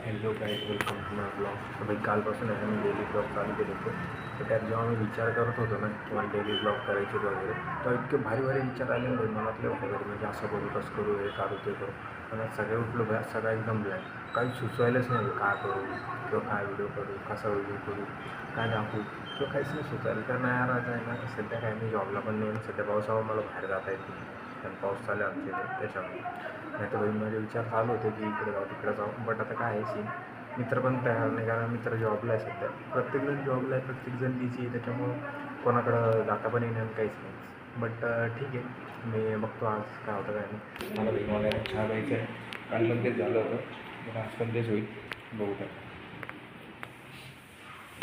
Hello guys, welcome to my blog. तर भाई कालपासून आहे मी डेली ब्लॉग चालू केले होते. तर त्यात जेव्हा मी विचार करत होतो ना की मला डेली ब्लॉग करायचे वगैरे, तर इतके भारी भारी विचार आले नाही मनातले वगैरे, म्हणजे असं करू कसं करू हे करू ते करू. पण सगळे उठलो भया सगळा एकदम ब्लँक, काही सुचवायलाच नाही काय करू किंवा काय व्हिडिओ करू, कसा व्हिडिओ करू, काय दाखवू किंवा काहीच नाही सुचायला. तर नाही यार आता आहे ना, सध्या काय मी जॉबला पण नाही, सध्या पावसामुळे मला बाहेर जाता येत नाही कारण पाऊस चालू आहे आमच्या इथे त्याच्यामुळे. नाही तर भाई माझे विचार चालू होते की इकडे जाऊ तिकडे जाऊ, बट आता काय आहे सीन, मित्र पण तयार नाही कारण मित्र जॉबला आहे सध्या. प्रत्येकजण जॉबला आहे, प्रत्येकजण बिझी आहे, त्याच्यामुळं कोणाकडं जाता पण येणार काहीच नाही. बट ठीक आहे, मी बघतो आज काय होतं काय नाही. मला भाई मला चहा प्यायचं आहे, काल पण तेच झालं होतं, पण आज पण तेच होईल, बघू काय.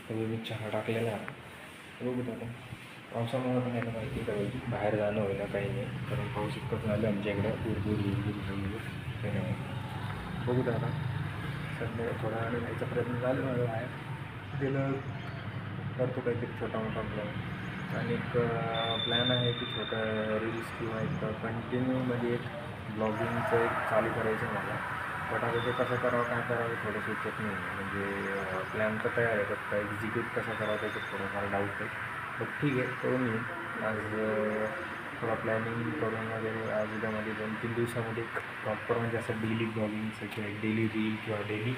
तर मी चहा टाकलेला आहे, बघू आता. पावसामुळे पण यायला माहिती आहे बाहेर जाणं होईना काही नाही, कारण पाऊस इतकंच झालं आमच्या इकडं भरपूर त्याच्यामुळे. बघू आता सध्या थोडा वेळ जायचा प्रयत्न झाला माझा बाहेर, गेलं करतो काहीतरी छोटा मोठा प्लॅन. आणि एक प्लॅन आहे की छोटं रील्स किंवा एक कंटिन्यूमध्ये एक ब्लॉगिंगचं एक चालू करायचं मला. बट आता ते कसं करावं काय करावं थोडं सुचत नाही. म्हणजे प्लॅन तर तयार आहे, बट एक्झिक्यूट कसं करावं त्याच्यात थोडंफार डाऊट आहे. बट ठीक आहे, करून येईल आज. थोडा प्लॅनिंग करून वगैरे आज उद्यामध्ये 2-3 दिवसामध्ये प्रॉपर म्हणजे असं डेली ब्लॉगिंगचं किंवा एक डेली रील किंवा डेली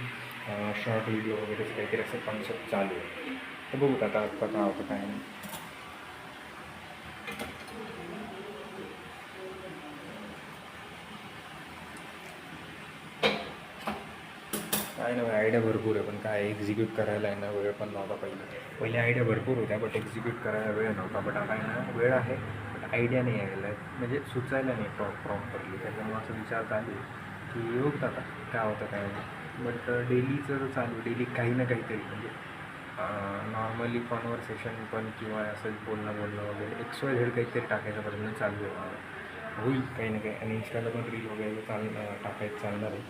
शॉर्ट व्हिडिओ वगैरे काहीतरी असं कॉन्सेप्ट चालू आहे. तर बघू आता आत्ता काय होतं काय नाही. काय ना आयडिया भरपूर आहे, पण काय एक्झिक्यूट करायला आहे ना वेळ पण नव्हता पहिले आयडिया भरपूर होत्या, बट एक्झिक्यूट करायला वेळ नव्हता. बट आता आहे ना वेळ आहे, बट आयडिया नाही यायला म्हणजे सुचायला नाही प्रॉपरली. त्याच्यामुळे असं विचार चालू आहे की बघता आता काय होतं काय नाही. बट डेलीचं चालू, डेली काही ना काहीतरी म्हणजे नॉर्मली कॉन्व्हर्सेशन पण किंवा असं बोलणं वगैरे XYZ काहीतरी टाकायचा प्रयत्न चालू आहे मला. होईल काही ना काही, आणि इंस्टाला पण रील वगैरे टाकायचं चालणार आहे.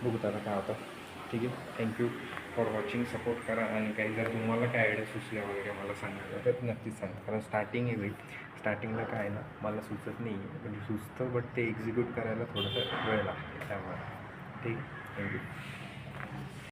बघू आता काय होतं. ठीक आहे, थँक्यू फॉर वॉचिंग, सपोर्ट करा. आणि काही जर तुम्हाला काय आयडिया सुचल्या वगैरे मला सांगायला तर नक्कीच सांगा, कारण स्टार्टिंग आहे वेळ. स्टार्टिंगला काय आहे ना मला सुचत नाही आहे, म्हणजे सुचतं बट ते एक्झिक्यूट करायला थोडंसं वेळ लागतो त्यामुळे. ठीक आहे, थँक्यू.